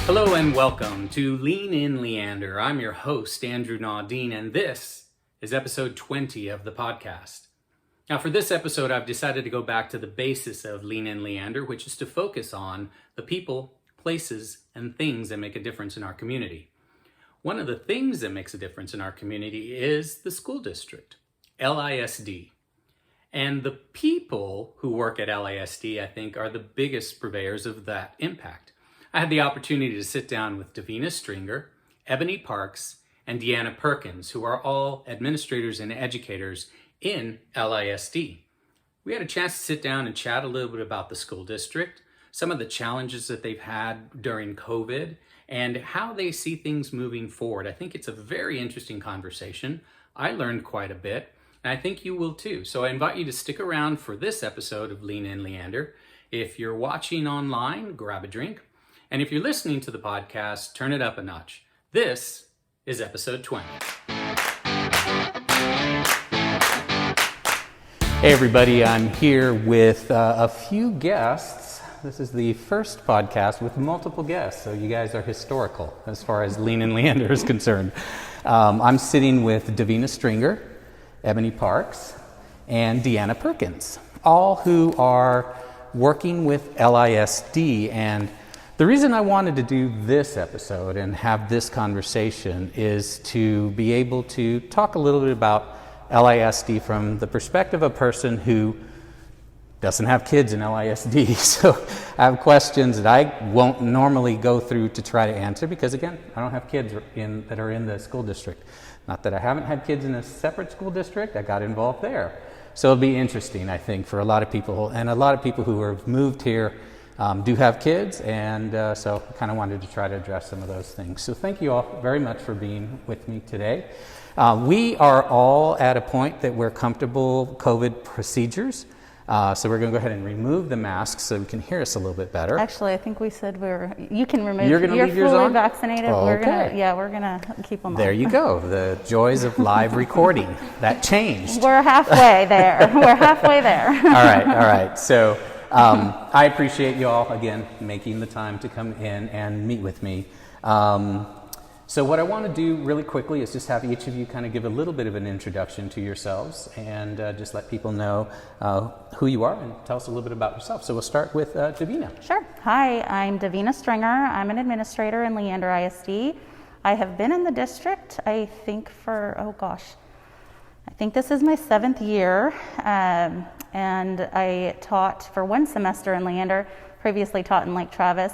Hello and welcome to Lean In Leander. I'm your host, Andrew Naudine, and this is episode 20 of the podcast. Now for this episode, I've decided to go back to the basis of Lean In Leander, which is to focus on the people, places, and things that make a difference in our community. One of the things that makes a difference in our community is the school district, L.I.S.D. And the people who work at L.I.S.D, I think, are the biggest purveyors of that impact. I had the opportunity to sit down with Davina Stringer, Ebony Parks, and Deanna Perkins, who are all administrators and educators in L.I.S.D. We had a chance to sit down and chat a little bit about the school district, some of the challenges that they've had during COVID, and how they see things moving forward. I think it's a very interesting conversation. I learned quite a bit, and I think you will too. So I invite you to stick around for this episode of Lean In Leander. If you're watching online, grab a drink. And if you're listening to the podcast, turn it up a notch. This is episode 20. Hey everybody, I'm here with a few guests. This is the first podcast with multiple guests, so you guys are historical as far as Lean In Leander is concerned. I'm sitting with Davina Stringer, Ebony Parks, and Deanna Perkins, all who are working with L.I.S.D. And the reason I wanted to do this episode and have this conversation is to be able to talk a little bit about L.I.S.D. from the perspective of a person who doesn't have kids in L.I.S.D. So I have questions that I won't normally go through to try to answer because, again, I don't have kids that are in the school district. Not that I haven't had kids in a separate school district, I got involved there. So it'll be interesting, I think, for a lot of people. And a lot of people who have moved here do have kids, and so I kind of wanted to try to address some of those things. So thank you all very much for being with me today. We are all at a point that we're comfortable COVID procedures, so we're going to go ahead and remove the masks so we can hear us a little bit better. Actually, I think we said you can remove. You're fully vaccinated. Oh, we're okay. we're gonna keep them on. There you go. The joys of live recording. That changed. We're halfway there. We're halfway there. All right. So I appreciate you all, again, making the time to come in and meet with me. So what I want to do really quickly is just have each of you kind of give a little bit of an introduction to yourselves and just let people know who you are and tell us a little bit about yourself. So we'll start with Davina. Sure. Hi, I'm Davina Stringer. I'm an administrator in Leander ISD. I have been in the district, I think I think this is my 7th year. And I taught for one semester in Leander, previously taught in Lake Travis,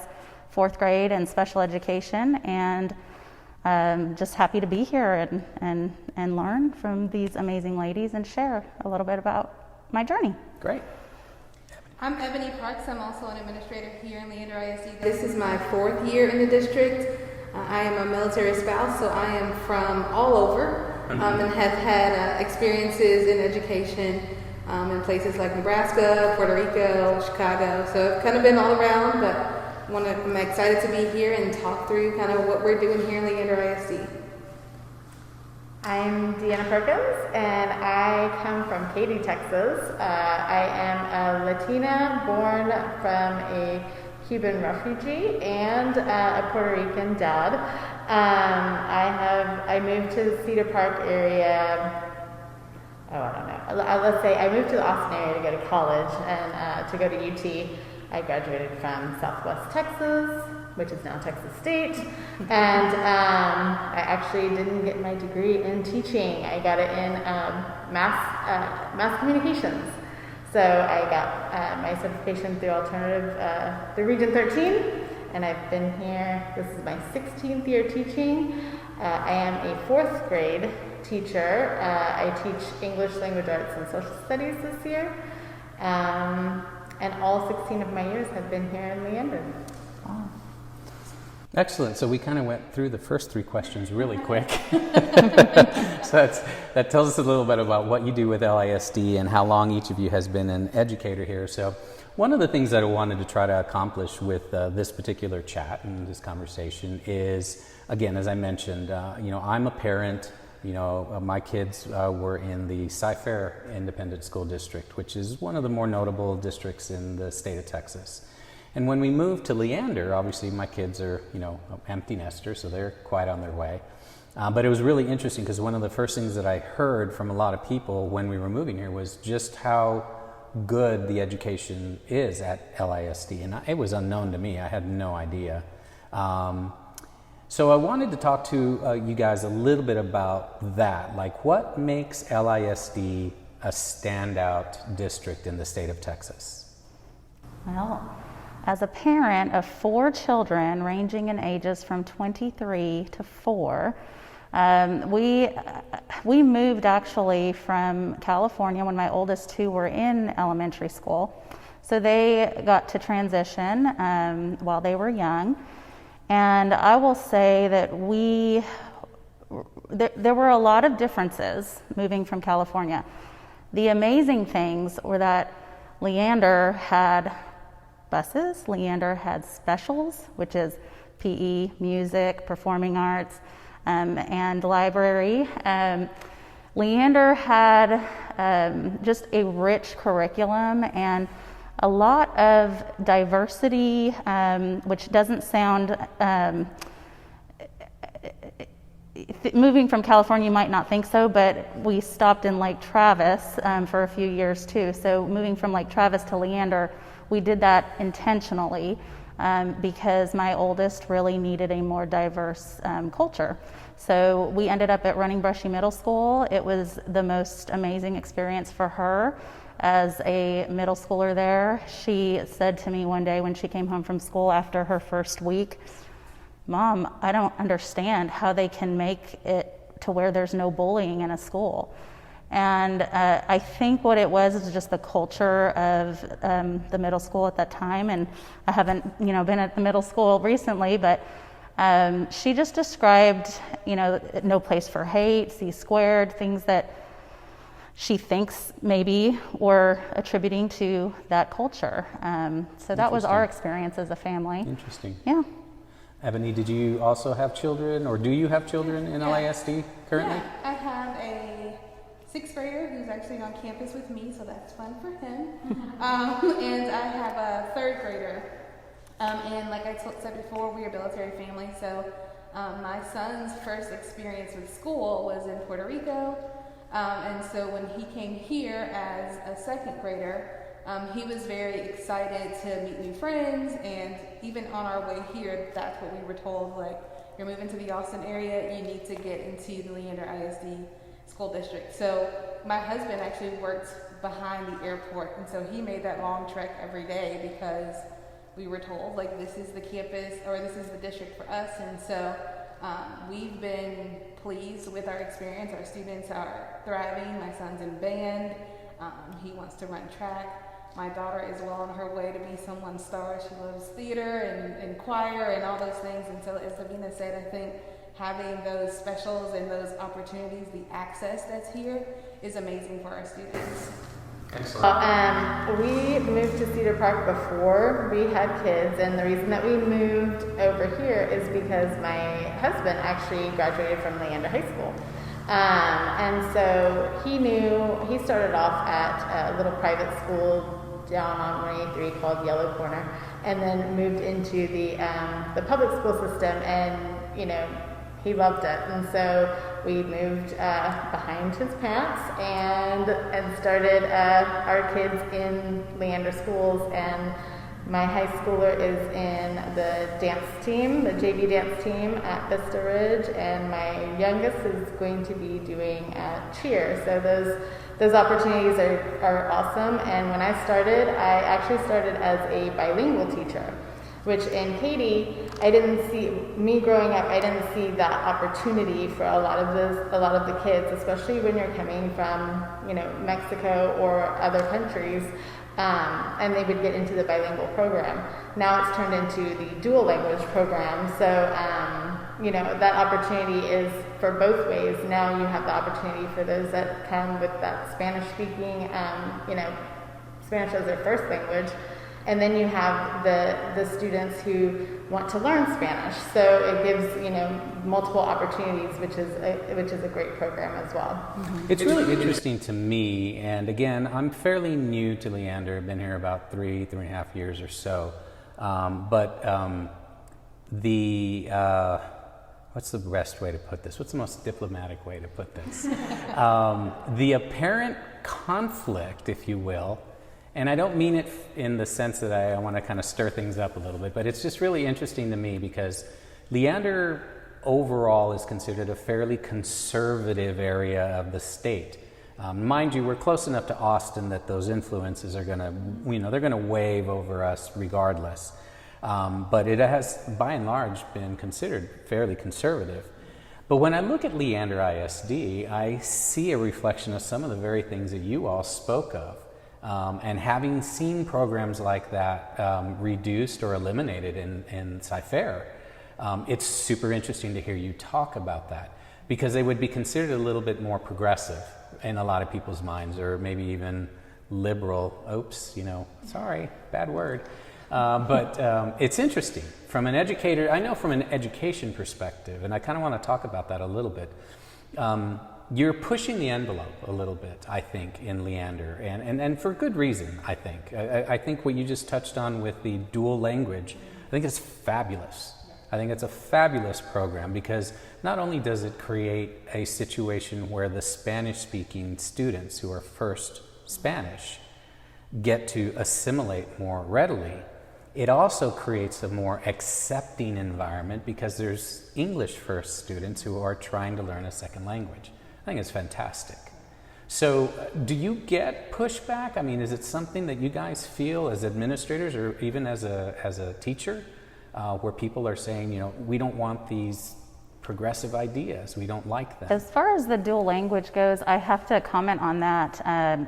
4th grade and special education, and just happy to be here and learn from these amazing ladies and share a little bit about my journey. Great. I'm Ebony Parks. I'm also an administrator here in Leander ISD. This is my 4th year in the district. I am a military spouse, so I am from all over and have had experiences in education in places like Nebraska, Puerto Rico, Chicago. So I've kind of been all around, but I'm excited to be here and talk through kind of what we're doing here in Leander ISD. I'm Deanna Perkins, and I come from Katy, Texas. I am a Latina born from a Cuban refugee and a Puerto Rican dad. I moved to the Cedar Park area. Let's say I moved to the Austin area to go to college and to go to UT. I graduated from Southwest Texas, which is now Texas State, and I actually didn't get my degree in teaching. I got it in mass communications. So I got my certification through through Region 13, and I've been here. This is my 16th year teaching. I am a 4th grade teacher. I teach English, language arts, and social studies this year. And all 16 of my years have been here in Leander. Wow. Excellent. So we kind of went through the first 3 questions really quick. So that tells us a little bit about what you do with L.I.S.D. and how long each of you has been an educator here. So one of the things that I wanted to try to accomplish with this particular chat and this conversation is, again, as I mentioned, I'm a parent. My kids were in the Cy-Fair Independent School District, which is one of the more notable districts in the state of Texas. And when we moved to Leander, obviously my kids are, empty nesters, so they're quite on their way. But it was really interesting because one of the first things that I heard from a lot of people when we were moving here was just how good the education is at L.I.S.D. And it was unknown to me. I had no idea. So I wanted to talk to you guys a little bit about that. Like, what makes L.I.S.D. a standout district in the state of Texas? Well, as a parent of 4 children ranging in ages from 23 to 4, we moved actually from California when my oldest 2 were in elementary school. So they got to transition while they were young. And I will say that there were a lot of differences moving from California. The amazing things were that Leander had buses, Leander had specials, which is PE, music, performing arts, and library. Leander had just a rich curriculum and a lot of diversity, which doesn't sound, moving from California, you might not think so, but we stopped in Lake Travis for a few years too. So moving from Lake Travis to Leander, we did that intentionally because my oldest really needed a more diverse culture. So we ended up at Running Brushy Middle School. It was the most amazing experience for her. As a middle schooler there, she said to me one day when she came home from school after her first week, "Mom, I don't understand how they can make it to where there's no bullying in a school." And I think what it was is just the culture of the middle school at that time. And I haven't, been at the middle school recently, but she just described, no place for hate, C squared, things that she thinks maybe were attributing to that culture. So that was our experience as a family. Interesting. Yeah. Ebony, did you also have children, or do you have children in L.I.S.D. currently? Yeah, I have a 6th grader who's actually on campus with me, so that's fun for him. And I have a 3rd grader. And like I said before, we're a military family, so my son's first experience with school was in Puerto Rico. And so when he came here as a 2nd grader, he was very excited to meet new friends, and even on our way here, that's what we were told, like, you're moving to the Austin area, you need to get into the Leander ISD school district. So my husband actually worked behind the airport, and so he made that long trek every day because we were told, like, this is the campus, or this is the district for us. And so we've been pleased with our experience. Our students are thriving. My son's in band. He wants to run track. My daughter is well on her way to be someone's star. She loves theater and choir and all those things. And so, as Davina said, I think having those specials and those opportunities, the access that's here, is amazing for our students. Excellent. We moved to Cedar Park before we had kids, and the reason that we moved over here is because my husband actually graduated from Leander High School. And so he started off at a little private school down on 183 called Yellow Corner, and then moved into the public school system, and he loved it. And so we moved behind his pants and started our kids in Leander schools. And my high schooler is in the dance team, the JV dance team at Vista Ridge, and my youngest is going to be doing cheer. So those opportunities are awesome. And when I actually started as a bilingual teacher, which in Katy, growing up, I didn't see that opportunity for a lot of the kids, especially when you're coming from, Mexico or other countries, and they would get into the bilingual program. Now it's turned into the dual language program, so, that opportunity is for both ways. Now you have the opportunity for those that come with that Spanish speaking, Spanish as their first language. And then you have the students who want to learn Spanish. So it gives, multiple opportunities, which is a great program as well. Mm-hmm. It's really interesting to me, and again, I'm fairly new to Leander. I've been here about 3.5 years or so. What's the best way to put this? What's the most diplomatic way to put this? The apparent conflict, if you will, and I don't mean it in the sense that I want to kind of stir things up a little bit, but it's just really interesting to me because Leander overall is considered a fairly conservative area of the state. Mind you, we're close enough to Austin that those influences are going to, they're going to wave over us regardless. But it has, by and large, been considered fairly conservative. But when I look at Leander ISD, I see a reflection of some of the very things that you all spoke of. And having seen programs like that reduced or eliminated in Sci-Fair, it's super interesting to hear you talk about that because they would be considered a little bit more progressive in a lot of people's minds, or maybe even liberal. Oops, sorry, bad word. But it's interesting from an educator. I know from an education perspective, and I kind of want to talk about that a little bit. You're pushing the envelope a little bit, I think, in Leander, and for good reason, I think. I think what you just touched on with the dual language, I think it's fabulous. I think it's a fabulous program because not only does it create a situation where the Spanish-speaking students who are first Spanish get to assimilate more readily, it also creates a more accepting environment because there's English first students who are trying to learn a second language. I think it's fantastic. So do you get pushback? I mean, is it something that you guys feel as administrators or even as a teacher where people are saying, we don't want these progressive ideas, we don't like them? As far as the dual language goes, I have to comment on that.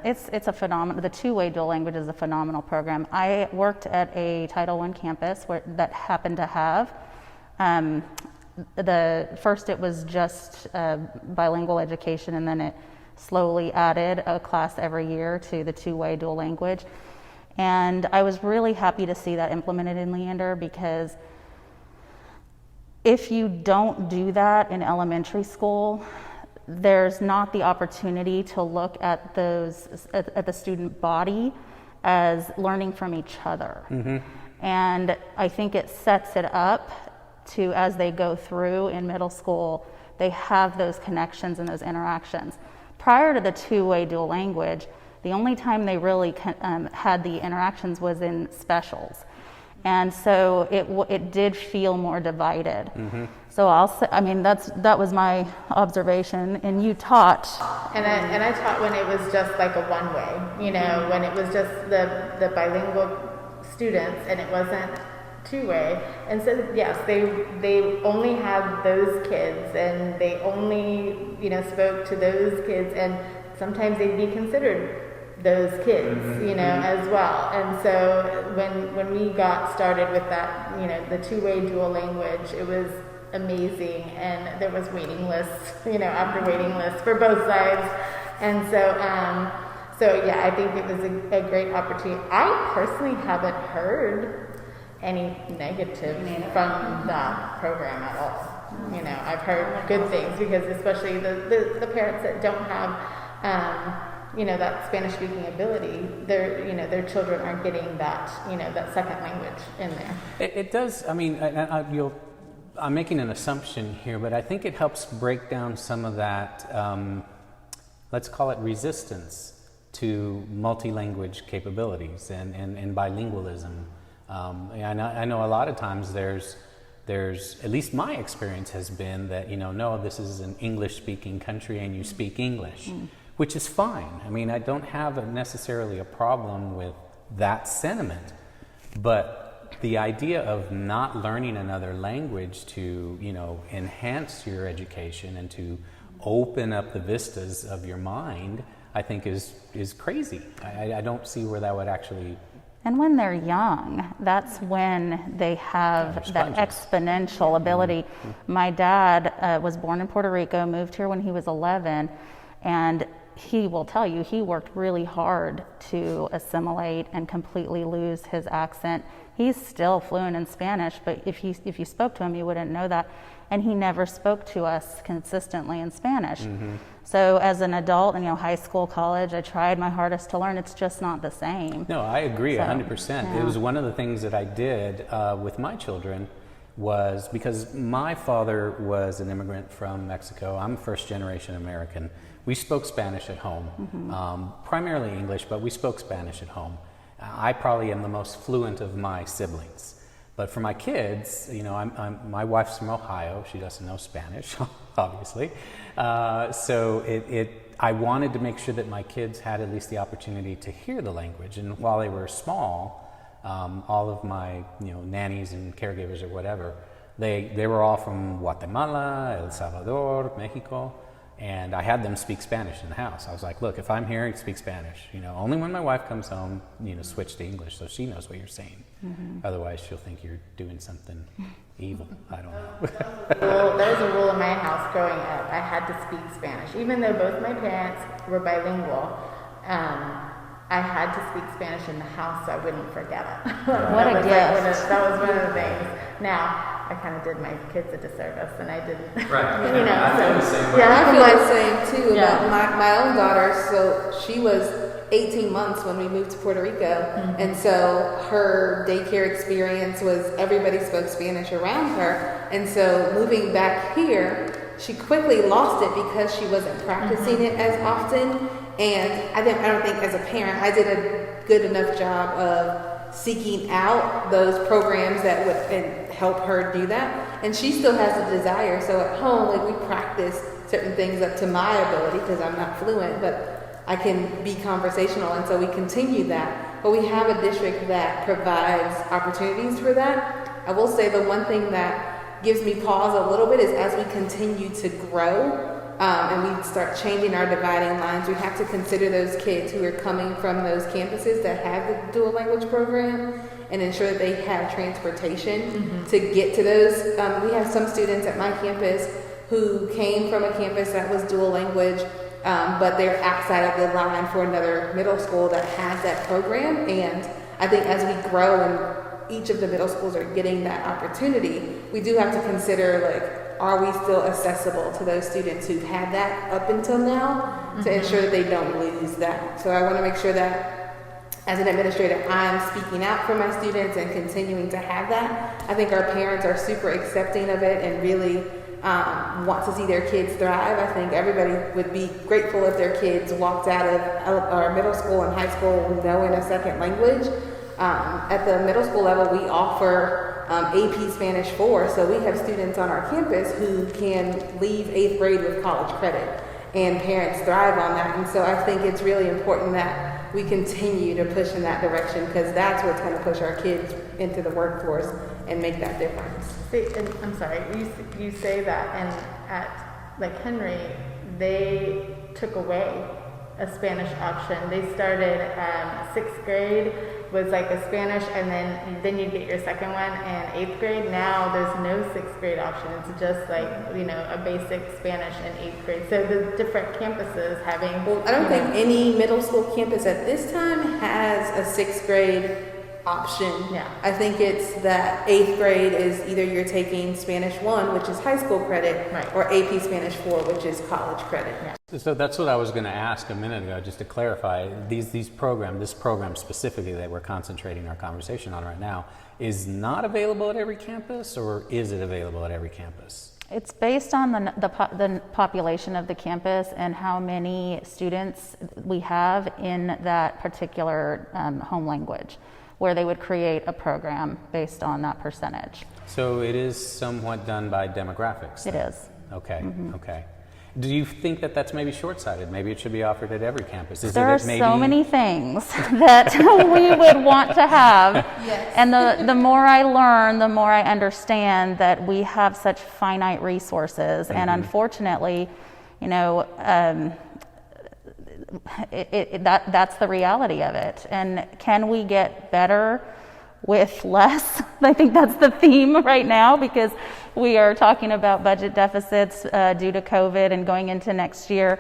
It's a phenomenal, the two-way dual language is a phenomenal program. I worked at a Title I campus that happened to have, first it was just bilingual education, and then it slowly added a class every year to the two-way dual language. And I was really happy to see that implemented in Leander because if you don't do that in elementary school, there's not the opportunity to look at the student body as learning from each other. Mm-hmm. And I think it sets it up to, as they go through in middle school, they have those connections and those interactions. Prior to the two-way dual language, the only time they really had the interactions was in specials. And so it did feel more divided. Mm-hmm. So that was my observation, and you taught. And I taught when it was just like a one way, when it was just the bilingual students and it wasn't two-way. And so yes, they only had those kids, and they only spoke to those kids, and sometimes they'd be considered those kids, as well. And so when we got started with that, the two-way dual language, it was amazing, and there was waiting lists, after waiting lists for both sides. And so yeah, I think it was a great opportunity. I personally haven't heard any negative from that program at all. I've heard good things because especially the parents that don't have that Spanish-speaking ability, their children aren't getting that, that second language in there. It does. I mean, I'm making an assumption here, but I think it helps break down some of that, let's call it resistance to multi-language capabilities and bilingualism. I know a lot of times there's, at least my experience has been that, no, this is an English-speaking country and you speak English. Which is fine. I mean, I don't have necessarily a problem with that sentiment, but the idea of not learning another language to, enhance your education and to open up the vistas of your mind, I think is crazy. I don't see where that would actually. And when they're young, that's when they have that exponential ability. Mm-hmm. My dad was born in Puerto Rico, moved here when he was 11, and he will tell you he worked really hard to assimilate and completely lose his accent. He's still fluent in Spanish, but if you spoke to him, you wouldn't know that. And he never spoke to us consistently in Spanish. Mm-hmm. So as an adult in high school, college, I tried my hardest to learn. It's just not the same. No, I agree 100%. Yeah. It was one of the things that I did with my children, was because my father was an immigrant from Mexico. I'm first generation American. We spoke Spanish at home, primarily English, but we spoke Spanish at home. I probably am the most fluent of my siblings. But for my kids, my wife's from Ohio. She doesn't know Spanish, obviously. So I wanted to make sure that my kids had at least the opportunity to hear the language. And while they were small, all of my nannies and caregivers or whatever, they were all from Guatemala, El Salvador, Mexico. And I had them speak Spanish in the house. I was like, look, if I'm here, speak Spanish. Only when my wife comes home, switch to English so she knows what you're saying. Mm-hmm. Otherwise, she'll think you're doing something evil. I don't know. There was a rule in my house growing up. I had to speak Spanish. Even though both my parents were bilingual, I had to speak Spanish in the house so I wouldn't forget it. What a gift. That was one of the things. Now, I kind of did my kids a disservice, and I didn't. Right. I feel the same too about my own daughter. So she was 18 months when we moved to Puerto Rico, and so her daycare experience was everybody spoke Spanish around her, and so moving back here, she quickly lost it because she wasn't practicing it as often. And I don't think as a parent I did a good enough job of seeking out those programs that would help her do that. And she still has the desire. So at home, we practice certain things up to my ability because I'm not fluent, but I can be conversational. And so we continue that. But we have a district that provides opportunities for that. I will say the one thing that gives me pause a little bit is as we continue to grow, and we start changing our dividing lines, we have to consider those kids who are coming from those campuses that have the dual language program and ensure that they have transportation to get to those. We have some students at my campus who came from a campus that was dual language, but they're outside of the line for another middle school that has that program. And I think as we grow and each of the middle schools are getting that opportunity, we do have to consider, are we still accessible to those students who've had that up until now to ensure that they don't lose that. So I want to make sure that as an administrator, I'm speaking out for my students and continuing to have that. I think our parents are super accepting of it and really want to see their kids thrive. I think everybody would be grateful if their kids walked out of our middle school and high school knowing a second language. At the middle school level, we offer AP Spanish 4, so we have students on our campus who can leave 8th grade with college credit, and parents thrive on that. And so I think it's really important that we continue to push in that direction, because that's what's going to push our kids into the workforce and make that difference. See, and I'm sorry, you say that, and at Henry, they took away a Spanish option. They started 6th grade was a Spanish, and then you get your second one in 8th grade. Now there's no 6th grade option. It's just a basic Spanish in 8th grade. So the different campuses having. Well, I don't think any middle school campus at this time has a 6th grade option. Yeah. I think it's that 8th grade is either you're taking Spanish 1, which is high school credit, right, or AP Spanish 4, which is college credit. Yeah. So that's what I was going to ask a minute ago, just to clarify. This program specifically that we're concentrating our conversation on right now, is not available at every campus, or is it available at every campus? It's based on the population of the campus and how many students we have in that particular home language, where they would create a program based on that percentage. So it is somewhat done by demographics then? It is. Okay, okay. Do you think that that's maybe short-sighted? Maybe it should be offered at every campus. There are so many things that we would want to have. Yes. And the more I learn, the more I understand that we have such finite resources. And unfortunately, that's the reality of it. And can we get better with less? I think that's the theme right now, because we are talking about budget deficits due to COVID and going into next year.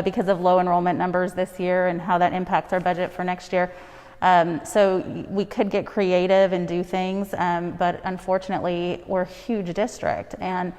because of low enrollment numbers this year and how that impacts our budget for next year. So we could get creative and do things, but unfortunately we're a huge district and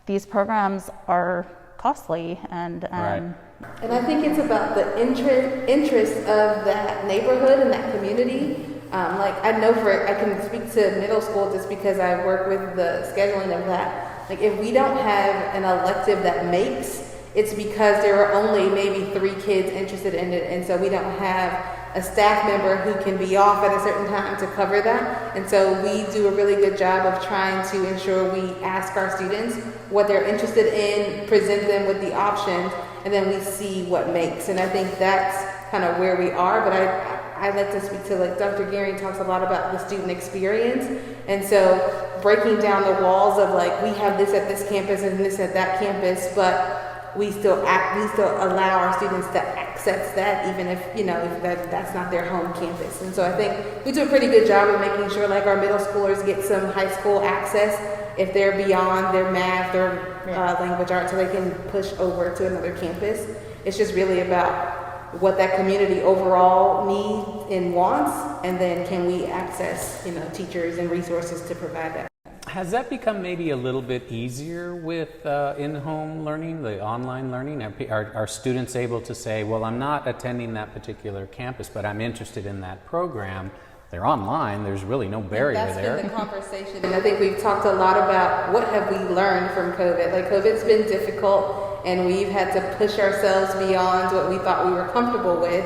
these programs are costly. And Right. And I think it's about the interest of that neighborhood and that community. Like I know I can speak to middle school just because I work with the scheduling of that. Like if we don't have an elective that makes, it's because there are only maybe 3 kids interested in it, and so we don't have a staff member who can be off at a certain time to cover that. And so we do a really good job of trying to ensure we ask our students what they're interested in, present them with the options, and then we see what makes. And I think that's kind of where we are. But I like to speak to, like, Dr. Gehring talks a lot about the student experience. And so breaking down the walls of, like, we have this at this campus and this at that campus, but we still allow our students to access that, even if, you know, if that's not their home campus. And so I think we do a pretty good job of making sure, like, our middle schoolers get some high school access if they're beyond their math or language arts, so they can push over to another campus. It's just really about what that community overall needs and wants, and then can we access, you know, teachers and resources to provide that. Has that become maybe a little bit easier with in-home learning, the online learning? Are students able to say, well, I'm not attending that particular campus, but I'm interested in that program? They're online. There's really no barrier there. That's been the conversation. And I think we've talked a lot about what have we learned from COVID. Like, COVID's been difficult, and we've had to push ourselves beyond what we thought we were comfortable with.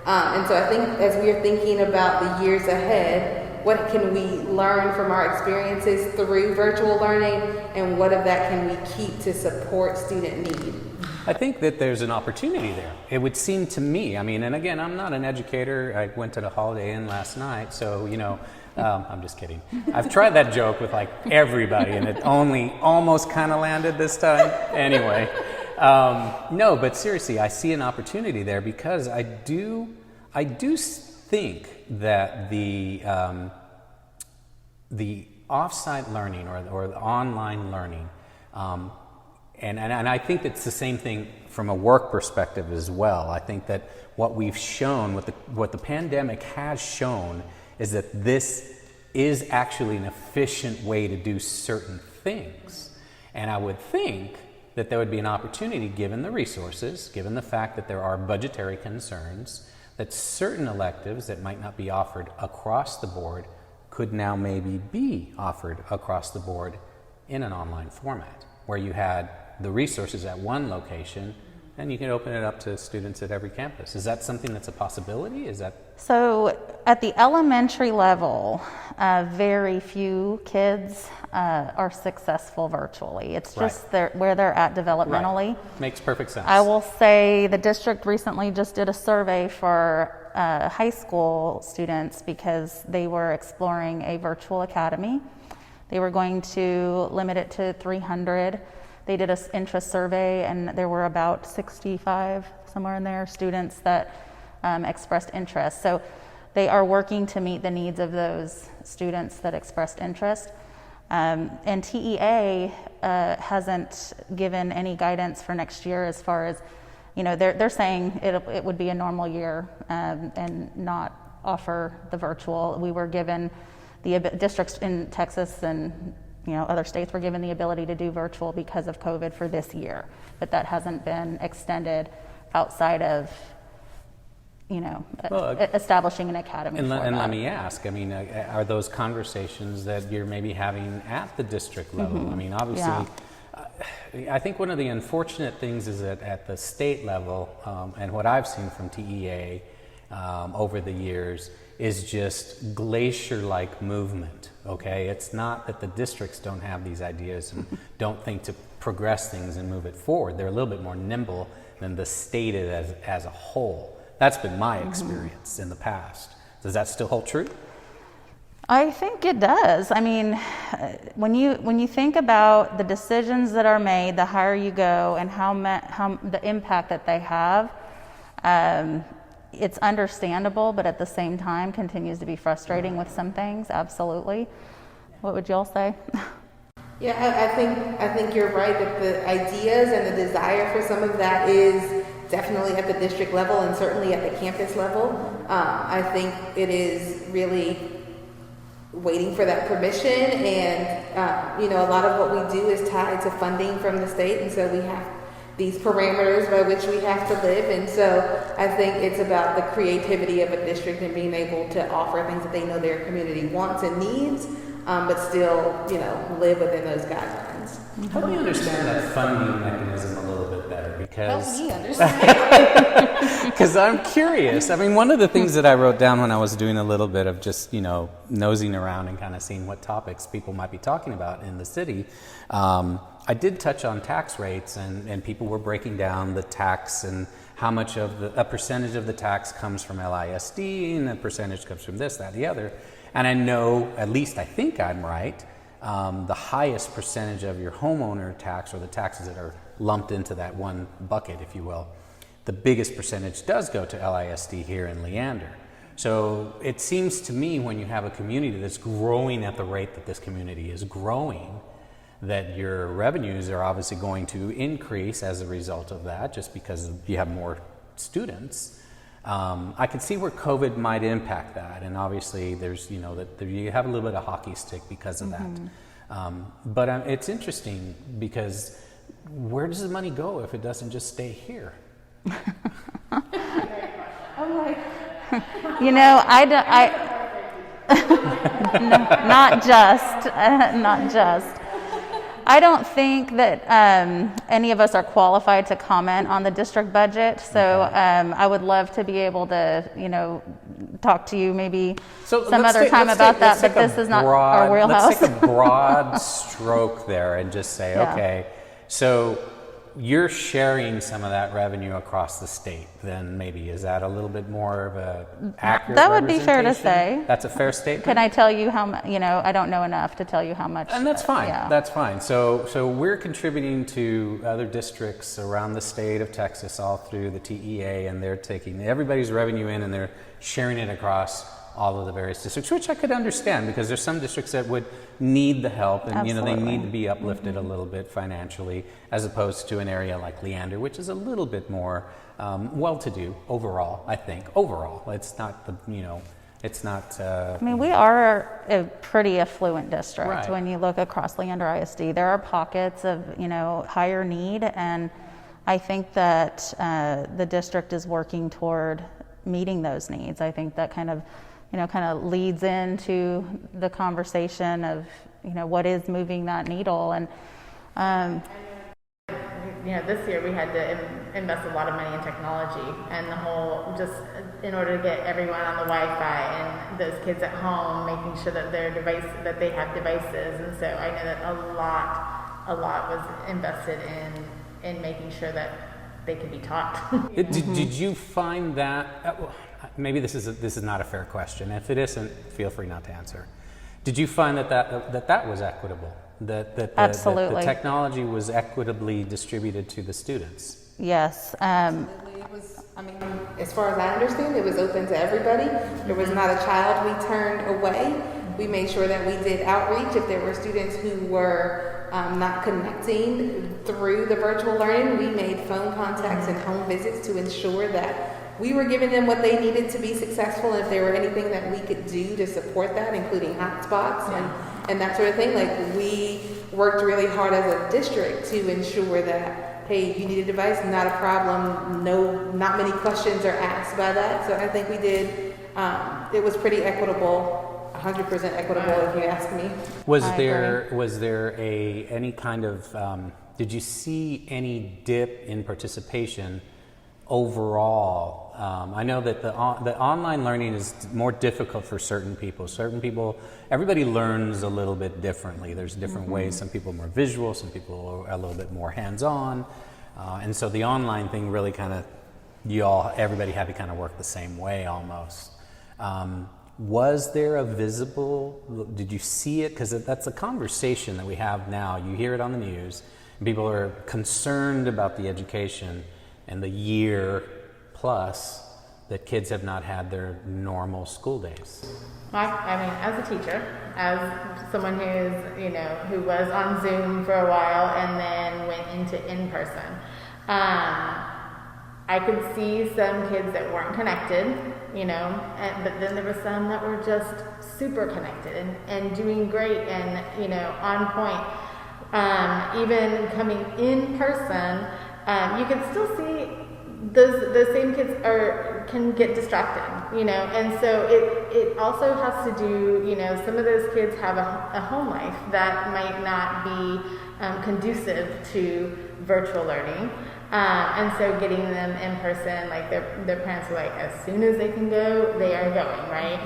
And so I think as we are thinking about the years ahead, what can we learn from our experiences through virtual learning, and what of that can we keep to support student need? I think that there's an opportunity there. It would seem to me, I mean, and again, I'm not an educator. I went to the Holiday Inn last night, so, you know, I'm just kidding. I've tried that joke with, like, everybody, and it only almost kind of landed this time. Anyway, no, but seriously, I see an opportunity there because I do think that the off-site learning or the online learning, and I think it's the same thing from a work perspective as well. I think that what we've shown, what the pandemic has shown, is that this is actually an efficient way to do certain things. And I would think that there would be an opportunity, given the resources, given the fact that there are budgetary concerns, that certain electives that might not be offered across the board could now maybe be offered across the board in an online format, where you had the resources at one location and you can open it up to students at every campus. Is that something that's a possibility? Is that So at the elementary level, very few kids are successful virtually. It's just where they're at developmentally. Right. Makes perfect sense. I will say the district recently just did a survey for high school students because they were exploring a virtual academy. They were going to limit it to 300. They did an interest survey, and there were about 65, somewhere in there, students that expressed interest. So they are working to meet the needs of those students that expressed interest. And TEA hasn't given any guidance for next year as far as, you know, they're saying it would be a normal year and not offer the virtual. We were given, the districts in Texas and, you know, other states were given the ability to do virtual because of COVID for this year, but that hasn't been extended outside of, you know, establishing an academy. And that. let me ask, I mean, are those conversations that you're maybe having at the district level? Mm-hmm. I mean, obviously, I think one of the unfortunate things is that at the state level, and what I've seen from TEA over the years, is just glacier-like movement, okay? It's not that the districts don't have these ideas and don't think to progress things and move it forward. They're a little bit more nimble than the state is as a whole. That's been my experience in the past. Does that still hold true? I think it does. I mean, when you think about the decisions that are made, the higher you go, and how the impact that they have, it's understandable, but at the same time continues to be frustrating with some things. Absolutely. What would y'all say? Yeah, I think you're right that the ideas and the desire for some of that is definitely at the district level and certainly at the campus level. I think it is really waiting for that permission, and a lot of what we do is tied to funding from the state, and so we have these parameters by which we have to live. And so I think it's about the creativity of a district and being able to offer things that they know their community wants and needs, but still, live within those guidelines. Help me understand that funding mechanism a little bit better, because Help me understand. because I'm curious. I mean, one of the things that I wrote down when I was doing a little bit of just, nosing around and kind of seeing what topics people might be talking about in the city, I did touch on tax rates, and people were breaking down the tax and how much of a percentage of the tax comes from L.I.S.D. and a percentage comes from this, that, the other. And I know, at least I think I'm right, the highest percentage of your homeowner tax, or the taxes that are lumped into that one bucket, if you will, the biggest percentage does go to L.I.S.D. here in Leander. So it seems to me, when you have a community that's growing at the rate that this community is growing, that your revenues are obviously going to increase as a result of that, just because you have more students. I can see where COVID might impact that, and obviously there's, that you have a little bit of hockey stick because of that. But it's interesting, because where does the money go if it doesn't just stay here? I'm like, not just. I don't think that any of us are qualified to comment on the district budget, so I would love to be able to, talk to you maybe some other time about that, but this is not our wheelhouse. Let's take a broad stroke there and just say, okay, so you're sharing some of that revenue across the state, then maybe. Is that a little bit more of a accurate That would be fair to representation? say. That's a fair statement? Can I tell you how much, I don't know enough to tell you how much. And that's fine, Yeah. that's fine. So we're contributing to other districts around the state of Texas, all through the TEA, and they're taking everybody's revenue in and they're sharing it across all of the various districts, which I could understand, because there's some districts that would need the help, and they need to be uplifted a little bit financially, as opposed to an area like Leander, which is a little bit more well-to-do overall. I think overall, it's not it's not. We are a pretty affluent district. Right. When you look across Leander ISD, there are pockets of higher need, and I think that the district is working toward meeting those needs. I think that kind of leads into the conversation of, what is moving that needle. And, this year we had to invest a lot of money in technology, and the whole, just in order to get everyone on the Wi-Fi and those kids at home, making sure that that they have devices. And so I know that a lot was invested in making sure that they could be taught. Did you find that? Maybe this is not a fair question. If it isn't, feel free not to answer. Did you find that was equitable? Absolutely. That the technology was equitably distributed to the students? Yes. Absolutely. It was, as far as I understand, it was open to everybody. There was not a child we turned away. We made sure that we did outreach. If there were students who were not connecting through the virtual learning, we made phone contacts and home visits to ensure that we were giving them what they needed to be successful. And if there were anything that we could do to support that, including hotspots and that sort of thing, we worked really hard as a district to ensure that, hey, you need a device, not a problem. No, not many questions are asked by that. So I think we did, it was pretty equitable, 100% equitable if you ask me. Was there any kind of, did you see any dip in participation overall? I know that the online learning is more difficult for certain people. Everybody learns a little bit differently. There's different ways. Some people are more visual, some people are a little bit more hands-on. And so the online thing really kind of, everybody had to kind of work the same way almost. Was there did you see it? Because that's a conversation that we have now. You hear it on the news. And people are concerned about the education and the year plus that kids have not had their normal school days. As a teacher, as someone who was on Zoom for a while and then went into in-person, I could see some kids that weren't connected, but then there were some that were just super connected and doing great and, on point. Even coming in person, you can still see those same kids can get distracted, and so it also has to do, some of those kids have a home life that might not be conducive to virtual learning. And so getting them in person, like their parents are like, as soon as they can go, they are going, right?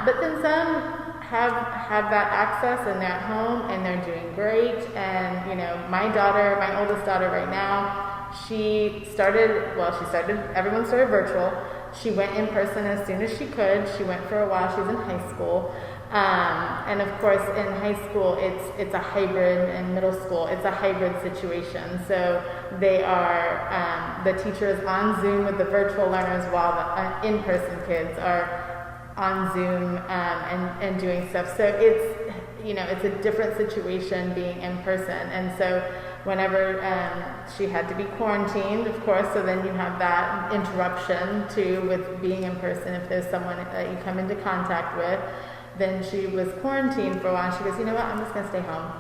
But then some have that access and they're at home and they're doing great. And, my oldest daughter right now, everyone started virtual. She went in person as soon as she could. She went for a while. She was in high school. And of course, in high school, it's a hybrid, and middle school, it's a hybrid situation. So they are, the teacher is on Zoom with the virtual learners while the in-person kids are on Zoom and doing stuff. So it's a different situation being in person. And so whenever she had to be quarantined, of course, so then you have that interruption too with being in person. If there's someone that you come into contact with, then she was quarantined for a while. She goes, you know what, I'm just going to stay home.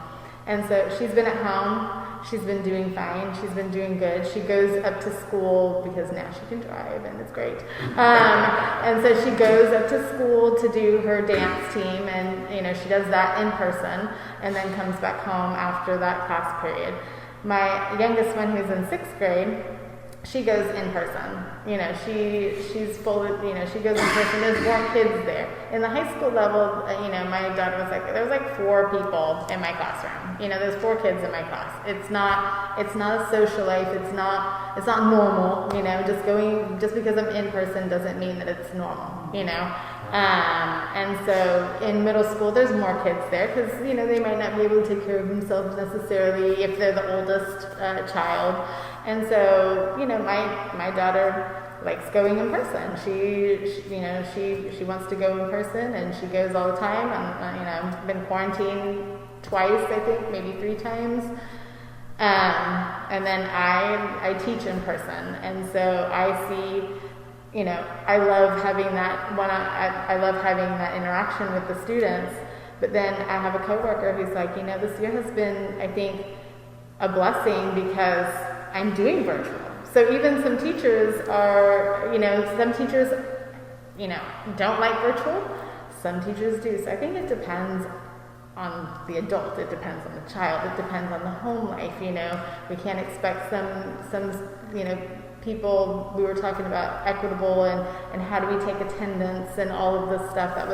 And so she's been at home. She's been doing fine. She's been doing good. She goes up to school because now she can drive and it's great. And so she goes up to school to do her dance team, and she does that in person and then comes back home after that class period. My youngest one, who's in 6th grade, she goes in person. She's full of, she goes in person. There's more kids there. In the high school level, my daughter was like, there was like 4 people in my classroom. There's 4 kids in my class. It's not a social life. It's not normal. Just because I'm in person doesn't mean that it's normal. And so in middle school, there's more kids there because, they might not be able to take care of themselves necessarily if they're the oldest child. And so, my daughter likes going in person. She wants to go in person, and she goes all the time. And I've been quarantined twice, I think, maybe 3 times. And then I teach in person, and so I see. I love having that I love having that interaction with the students. But then I have a coworker who's like, this year has been, I think, a blessing because I'm doing virtual. So even some teachers are, some teachers, don't like virtual. Some teachers do. So I think it depends on the adult. It depends on the child. It depends on the home life. We can't expect some people. We were talking about equitable and how do we take attendance and all of this stuff. That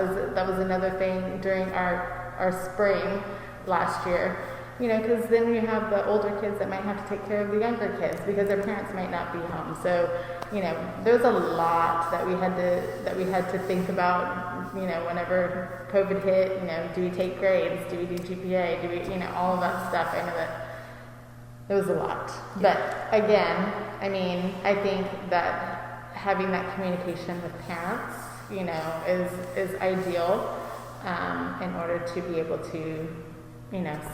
was another thing during our spring last year. Because then you have the older kids that might have to take care of the younger kids because their parents might not be home. So, there's a lot that we had to think about. Whenever COVID hit, do we take grades? Do we do GPA? Do we, all of that stuff. I know that it was a lot. But again, I think that having that communication with parents, is ideal in order to be able to,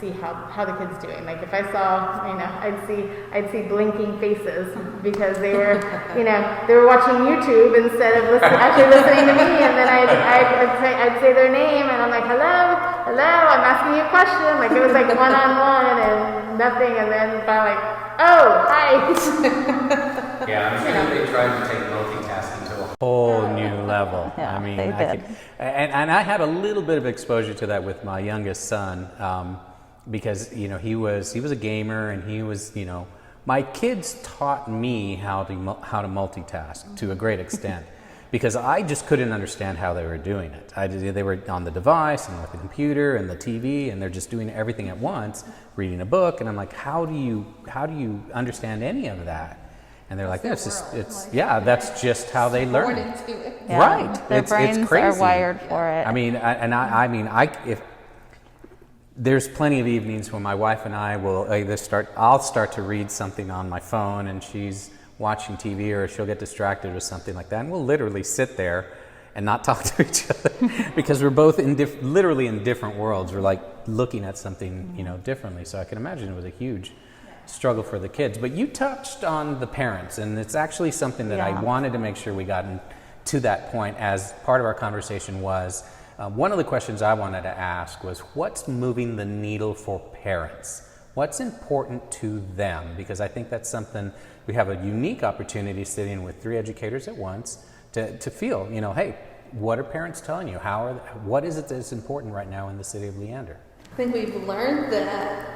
see how the kid's doing. Like if I saw, I'd see blinking faces because they were, they were watching YouTube instead of actually listening to me. And then I'd say their name, and I'm like, hello, I'm asking you a question. Like it was like one-on-one and nothing, and then finally like, oh, hi. Yeah, I'm sure they tried to take multitasking to a whole new level. Yeah, they did. And I had a little bit of exposure to that with my youngest son, because he was a gamer, and he was my kids taught me how to multitask to a great extent. Because I just couldn't understand how they were doing it. They were on the device and with the computer and the TV, and they're just doing everything at once, reading a book, and I'm like, how do you understand any of that? And they're like, that's just how they learn. Yeah, right? Their brains it's crazy. are wired for it. If there's plenty of evenings when my wife and I will I'll start to read something on my phone, and she's watching TV, or she'll get distracted or something like that, and we'll literally sit there and not talk to each other because we're both literally in different worlds. We're like looking at something differently. So I can imagine it was a huge struggle for the kids. But you touched on the parents, and it's actually something that I wanted to make sure we got to that point as part of our conversation was, one of the questions I wanted to ask was, what's moving the needle for parents? What's important to them? Because I think that's something, we have a unique opportunity sitting with 3 educators at once to feel, hey, what are parents telling you? What is it that's important right now in the city of Leander? I think we've learned that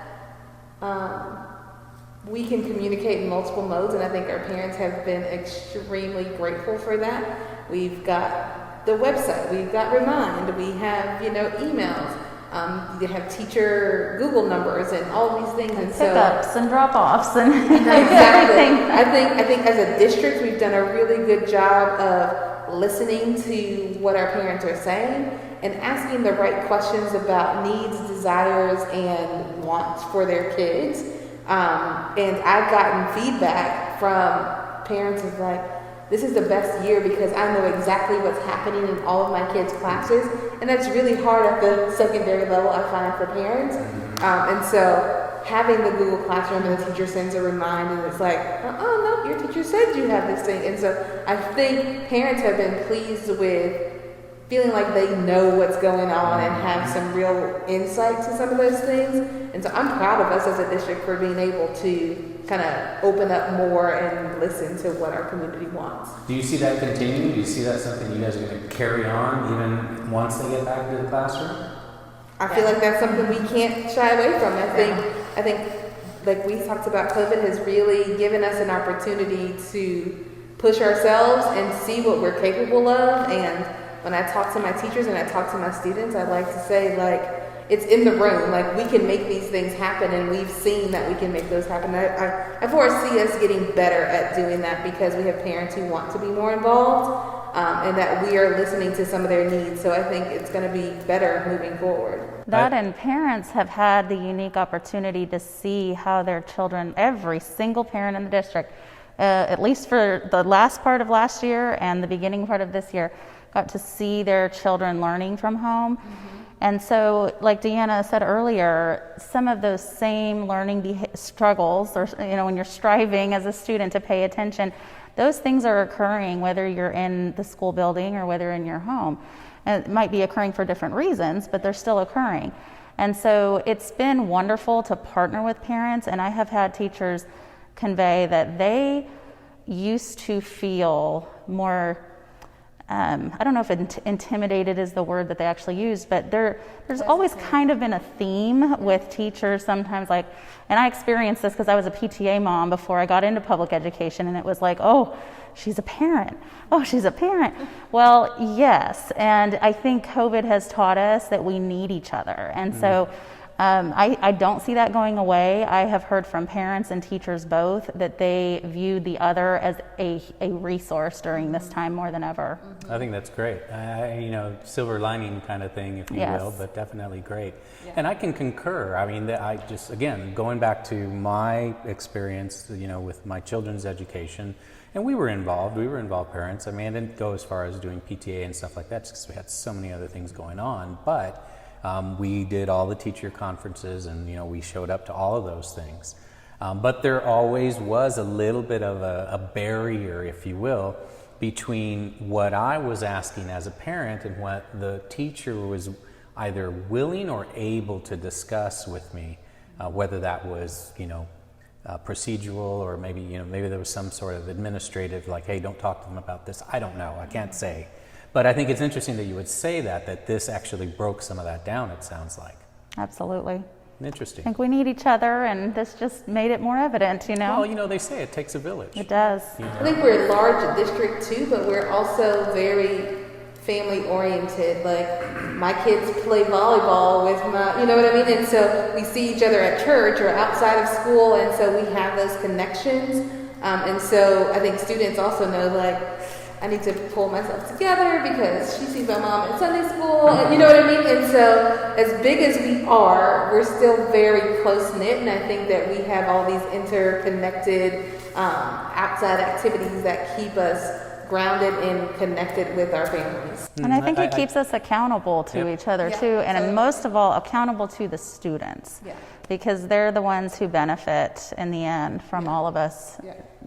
we can communicate in multiple modes, and I think our parents have been extremely grateful for that. We've got the website, we've got Remind, we have, emails, you have teacher Google numbers and all these things. And pickups and drop-offs and exactly. everything. I think as a district, we've done a really good job of listening to what our parents are saying and asking the right questions about needs, desires, and wants for their kids. And I've gotten feedback from parents of like, this is the best year because I know exactly what's happening in all of my kids' classes. And that's really hard at the secondary level, I find, for parents. And so having the Google Classroom and the teacher sends a reminder and it's like, oh no, your teacher said you have this thing. And so I think parents have been pleased with feeling like they know what's going on and have some real insight to some of those things. And so I'm proud of us as a district for being able to kind of open up more and listen to what our community wants. Do you see that continuing? Do you see that something you guys are going to carry on even once they get back to the classroom? I feel like that's something we can't shy away from. I think like we talked about, COVID has really given us an opportunity to push ourselves and see what we're capable of. And when I talk to my teachers and I talk to my students, I like to say, like, it's in the room. Like, we can make these things happen, and we've seen that we can make those happen. I foresee us getting better at doing that because we have parents who want to be more involved, and that we are listening to some of their needs. So I think it's going to be better moving forward. That and parents have had the unique opportunity to see how their children, every single parent in the district, at least for the last part of last year and the beginning part of this year, got to see their children learning from home. And so, like Deanna said earlier, some of those same learning struggles, or when you're striving as a student to pay attention, those things are occurring whether you're in the school building or whether in your home. And it might be occurring for different reasons, but they're still occurring. And so it's been wonderful to partner with parents, and I have had teachers convey that they used to feel more, I don't know if intimidated is the word that they actually used, but there's always kind of been a theme with teachers sometimes, like, and I experienced this because I was a PTA mom before I got into public education, and it was like, oh, she's a parent. Oh, she's a parent. Well, yes, and I think COVID has taught us that we need each other, and so I don't see that going away. I have heard from parents and teachers both that they viewed the other as a resource during this time more than ever. I think that's great. Silver lining kind of thing, if you will, but definitely great. Yeah. And I can concur. I mean, I just, again, going back to my experience, with my children's education, and we were involved parents. I mean, I didn't go as far as doing PTA and stuff like that just because we had so many other things going on, but we did all the teacher conferences, and we showed up to all of those things. But there always was a little bit of a barrier, if you will, between what I was asking as a parent and what the teacher was either willing or able to discuss with me, whether that was procedural, or maybe there was some sort of administrative, like, hey, don't talk to them about this. I don't know. I can't say. But I think it's interesting that you would say that this actually broke some of that down, it sounds like. Absolutely. Interesting. I think we need each other, and this just made it more evident, Well, they say it takes a village. It does. I think we're a large district too, but we're also very family oriented. Like, my kids play volleyball with my, you know what I mean? And so we see each other at church or outside of school, and so we have those connections. And so I think students also know, like, I need to pull myself together because she sees my mom at Sunday school, and you know what I mean? And so as big as we are, we're still very close-knit, and I think that we have all these interconnected outside activities that keep us grounded and connected with our families. And I think it keeps us accountable to each other too, and most of all, accountable to the students, because they're the ones who benefit in the end from all of us.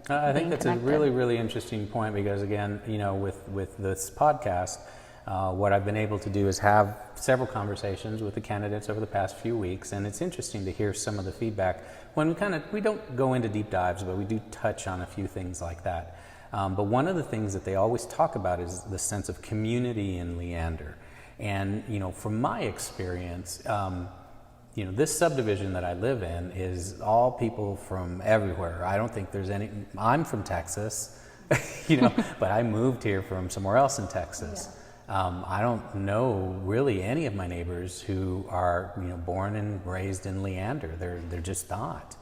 I think that's connected. a really, really interesting point, because again, with this podcast, what I've been able to do is have several conversations with the candidates over the past few weeks, and it's interesting to hear some of the feedback when we don't go into deep dives, but we do touch on a few things like that. But one of the things that they always talk about is the sense of community in Leander. And, from my experience, this subdivision that I live in is all people from everywhere. I don't think there's any, I'm from Texas, but I moved here from somewhere else in Texas. I don't know really any of my neighbors who are, born and raised in Leander. They're just not.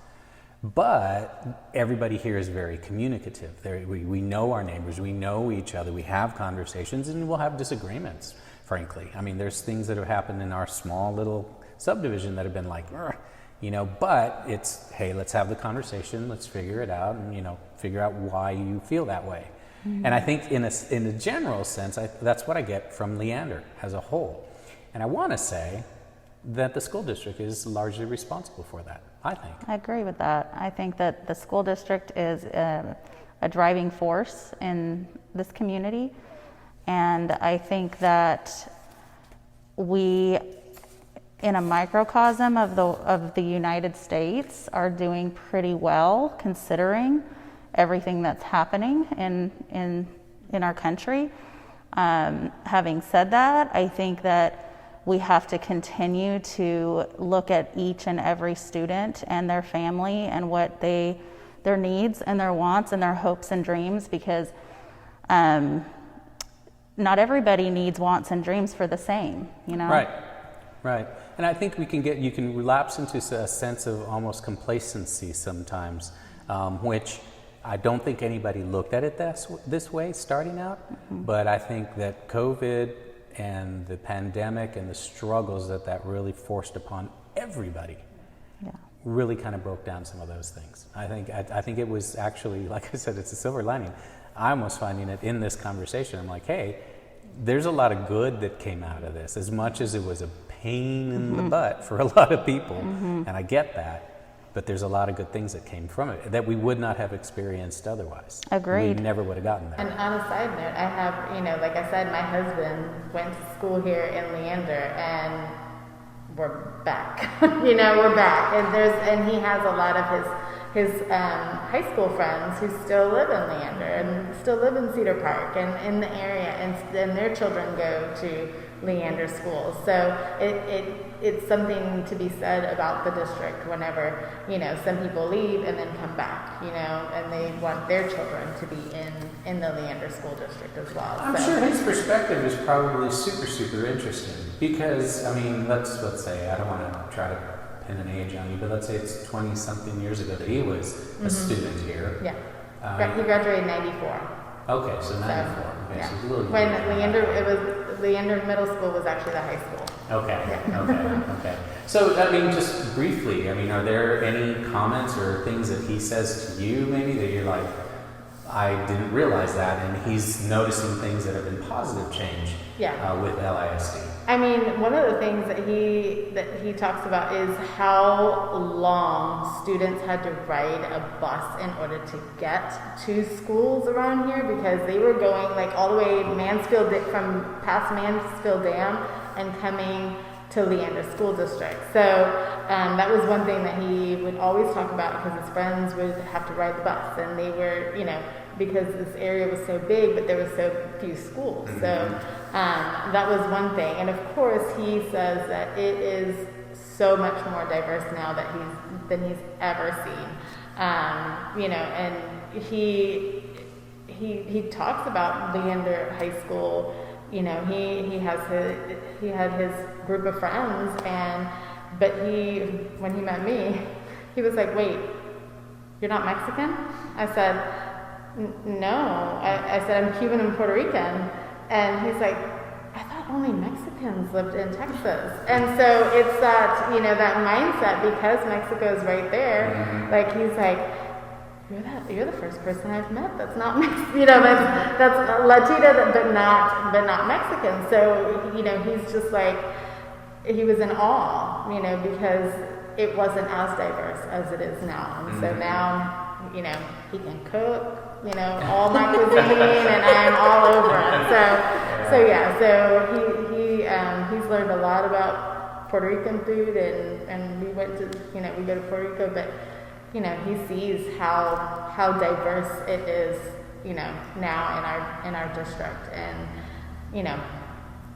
But everybody here is very communicative. We know our neighbors, we know each other, we have conversations, and we'll have disagreements, frankly. I mean, there's things that have happened in our small little subdivision that have been like, but it's, hey, let's have the conversation, let's figure it out, and, figure out why you feel that way. Mm-hmm. And I think in a general sense, that's what I get from Leander as a whole. And I want to say that the school district is largely responsible for that, I think. I agree with that. I think that the school district is a driving force in this community. And I think that we, in a microcosm of the United States, are doing pretty well considering everything that's happening in our country. Having said that, I think that we have to continue to look at each and every student and their family and what their needs and their wants and their hopes and dreams, because not everybody needs, wants, and dreams for the same, Right. And I think you can relapse into a sense of almost complacency sometimes, which I don't think anybody looked at it this way starting out, but I think that COVID and the pandemic and the struggles that really forced upon everybody really kind of broke down some of those things. I think it was actually, like I said, it's a silver lining. I'm almost finding it in this conversation. I'm like, hey, there's a lot of good that came out of this, as much as it was a pain in the butt for a lot of people, and I get that. But there's a lot of good things that came from it that we would not have experienced otherwise. Agreed. We never would have gotten there. And on a side note, I have, like I said, my husband went to school here in Leander, and we're back. We're back, and he has a lot of his high school friends who still live in Leander and still live in Cedar Park and in the area, and their children go to Leander schools. So it's something to be said about the district whenever, some people leave and then come back, and they want their children to be in the Leander school district as well. I'm sure his perspective is probably super, super interesting, because, let's say, I don't want to try to pin an age on you, but let's say it's 20-something years ago that he was a student here. Yeah. He graduated in 94. Okay, so 94. Okay, yeah. So a little when Leander Middle School was actually the high school. Okay. Okay. So, just briefly, are there any comments or things that he says to you, maybe, that you're like, I didn't realize that, and he's noticing things that have been positive change with L.I.S.D. One of the things that he talks about is how long students had to ride a bus in order to get to schools around here, because they were going all the way from past Mansfield Dam and coming to Leander School District. So that was one thing that he would always talk about, because his friends would have to ride the bus, and they were, because this area was so big, but there were so few schools. So that was one thing. And of course, he says that it is so much more diverse now than he's ever seen. And he talks about Leander High School. He had his group of friends, but when he met me, he was like, "Wait, you're not Mexican?" I said, "No." I said, "I'm Cuban and Puerto Rican." And he's like, "I thought only Mexicans lived in Texas." And so it's that, that mindset, because Mexico is right there, he's like, you're the first person I've met that's not Mexican, that's Latina, but not Mexican. So, he's just like, he was in awe, because it wasn't as diverse as it is now. And so now, he can cook, all my cuisine, and I'm all over it. So he's learned a lot about Puerto Rican food, and we went to, we go to Puerto Rico, but, he sees how diverse it is, now in our district, and,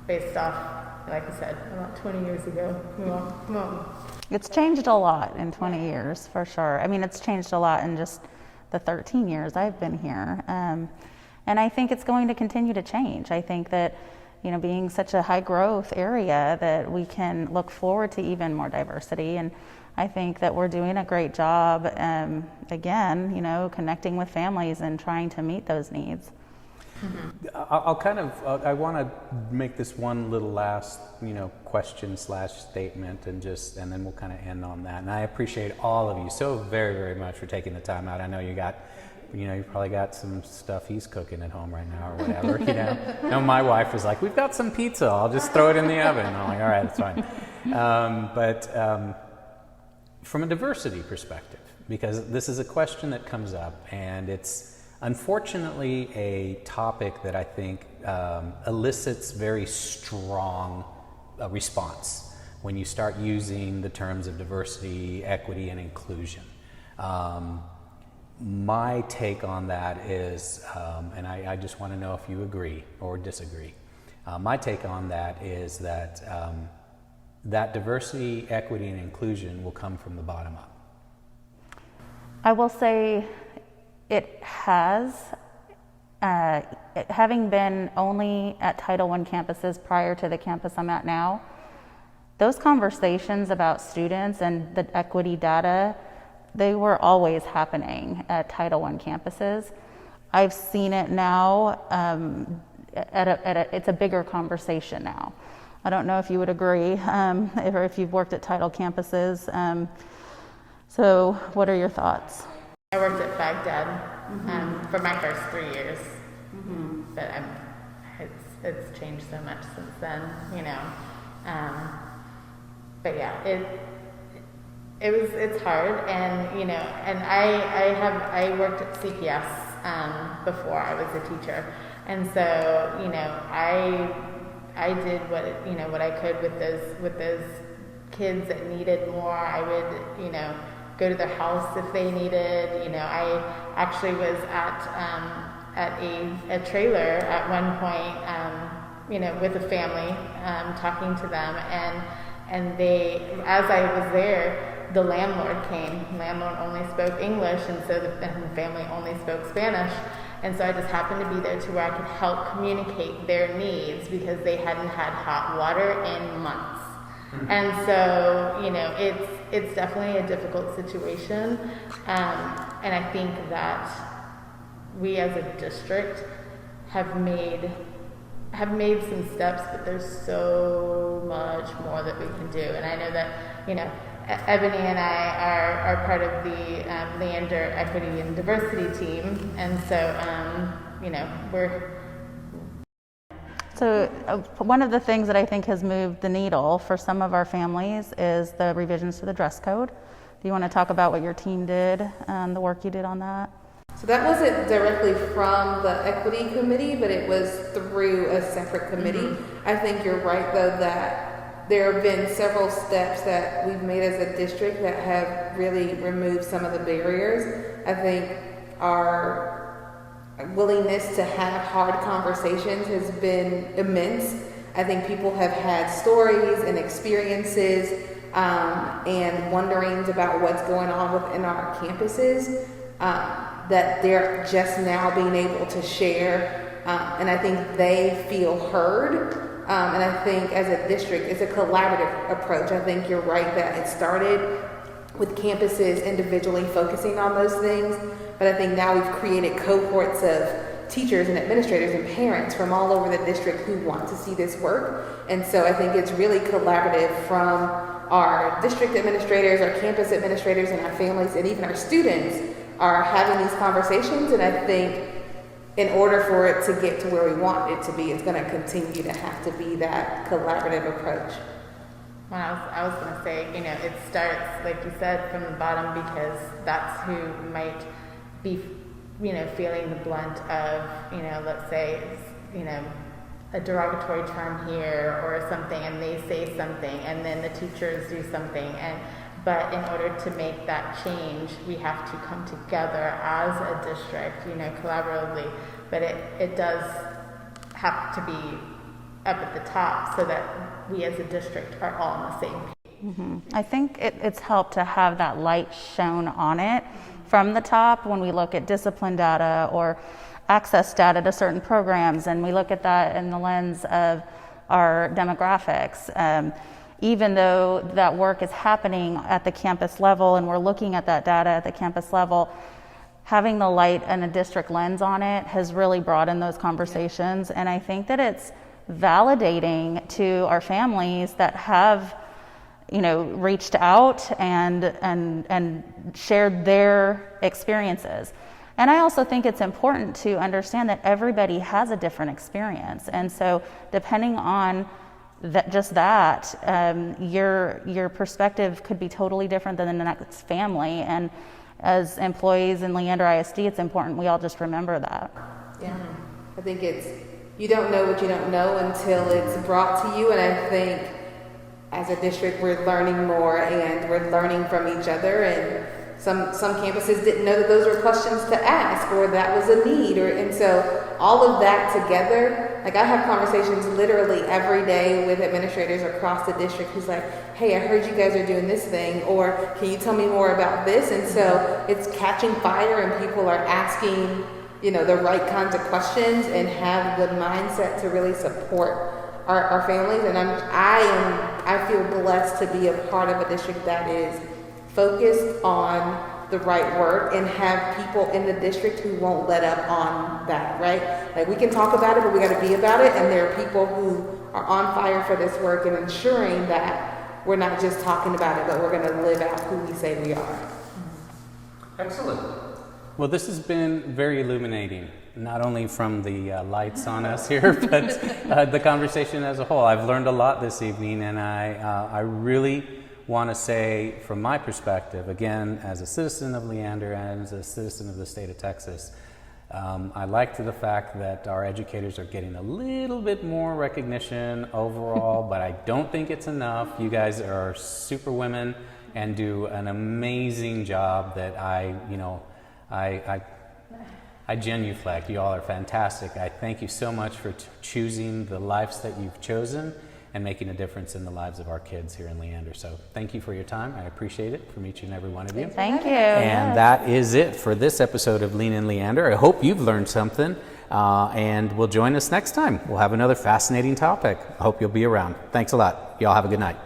based off, like I said, about 20 years ago. Well. It's changed a lot in 20 years, for sure. I mean, it's changed a lot in just the 13 years I've been here. And I think it's going to continue to change. I think that, being such a high growth area, that we can look forward to even more diversity. And I think that we're doing a great job, again, connecting with families and trying to meet those needs. Mm-hmm. I want to make this one little last, question / statement, and then we'll kind of end on that. And I appreciate all of you so very, very much for taking the time out. I know you got, you probably got some stuff he's cooking at home right now or whatever, No, my wife was like, we've got some pizza. I'll just throw it in the oven. I'm like, all right, that's fine. But from a diversity perspective, because this is a question that comes up, and it's unfortunately a topic that I think elicits very strong response when you start using the terms of diversity, equity, and inclusion. My take on that is, and I just want to know if you agree or disagree, my take on that is that that diversity, equity, and inclusion will come from the bottom up. I will say it has, having been only at Title I campuses prior to the campus I'm at now, those conversations about students and the equity data, they were always happening at Title I campuses. I've seen it now, it's a bigger conversation now. I don't know if you would agree, or if you've worked at Title campuses. So what are your thoughts? I worked at Baghdad for my first 3 years, but it's changed so much since then, but yeah, it's hard, and and I worked at CPS before I was a teacher, and so I did what I could with those kids that needed more. I would go to their house if they needed. I actually was at a trailer at one point, with a family, talking to them, and they, as I was there, the landlord came. The landlord only spoke English, and so the family only spoke Spanish. And so I just happened to be there to where I could help communicate their needs, because they hadn't had hot water in months. And so, it's definitely a difficult situation. And I think that we as a district have made some steps, but there's so much more that we can do. And I know that, Ebony and I are part of the Leander Equity and Diversity team. And so, So one of the things that I think has moved the needle for some of our families is the revisions to the dress code. Do you want to talk about what your team did and the work you did on that? So that wasn't directly from the equity committee, but it was through a separate committee. I think you're right, though, that there have been several steps that we've made as a district that have really removed some of the barriers. I think our willingness to have hard conversations has been immense. I think people have had stories and experiences and wonderings about what's going on within our campuses that they're just now being able to share, and I think they feel heard. And I think as a district, it's a collaborative approach. I think you're right that it started with campuses individually focusing on those things, but I think now we've created cohorts of teachers and administrators and parents from all over the district who want to see this work. And so I think it's really collaborative from our district administrators, our campus administrators, and our families, and even our students are having these conversations, and I think in order for it to get to where we want it to be, it's going to continue to have to be that collaborative approach. Well, I was going to say, it starts, like you said, from the bottom, because that's who might be, feeling the blunt of, let's say, a derogatory term here or something, and they say something, and then the teachers do something, but in order to make that change, we have to come together as a district, collaboratively. But it does have to be up at the top so that we as a district are all on the same page. Mm-hmm. I think it's helped to have that light shown on it from the top when we look at discipline data or access data to certain programs, and we look at that in the lens of our demographics. Even though that work is happening at the campus level and we're looking at that data at the campus level, having the light and a district lens on it has really broadened those conversations. And I think that it's validating to our families that have, reached out and shared their experiences. And I also think it's important to understand that everybody has a different experience. And so depending on your perspective could be totally different than the next family. And as employees in Leander ISD, it's important we all just remember that. Yeah, I think you don't know what you don't know until it's brought to you. And I think as a district, we're learning more and we're learning from each other. And some campuses didn't know that those were questions to ask, or that was a need, and so all of that together, like I have conversations literally every day with administrators across the district who's like, hey, I heard you guys are doing this thing, or can you tell me more about this? And so it's catching fire, and people are asking, the right kinds of questions and have the mindset to really support our families. And I feel blessed to be a part of a district that is focused on the right work and have people in the district who won't let up on that, right? Like we can talk about it, but we got to be about it. And there are people who are on fire for this work and ensuring that we're not just talking about it, but we're going to live out who we say we are. Excellent. Well, this has been very illuminating, not only from the lights on us here, but the conversation as a whole. I've learned a lot this evening, and I really want to say, from my perspective, again, as a citizen of Leander and as a citizen of the state of Texas, I like the fact that our educators are getting a little bit more recognition overall, but I don't think it's enough. You guys are super women and do an amazing job that I genuflect. You all are fantastic. I thank you so much for choosing the lives that you've chosen and making a difference in the lives of our kids here in Leander. So thank you for your time. I appreciate it from each and every one of you. Thank you. And that is it for this episode of Lean in Leander. I hope you've learned something, and will join us next time. We'll have another fascinating topic. I hope you'll be around. Thanks a lot. Y'all have a good night.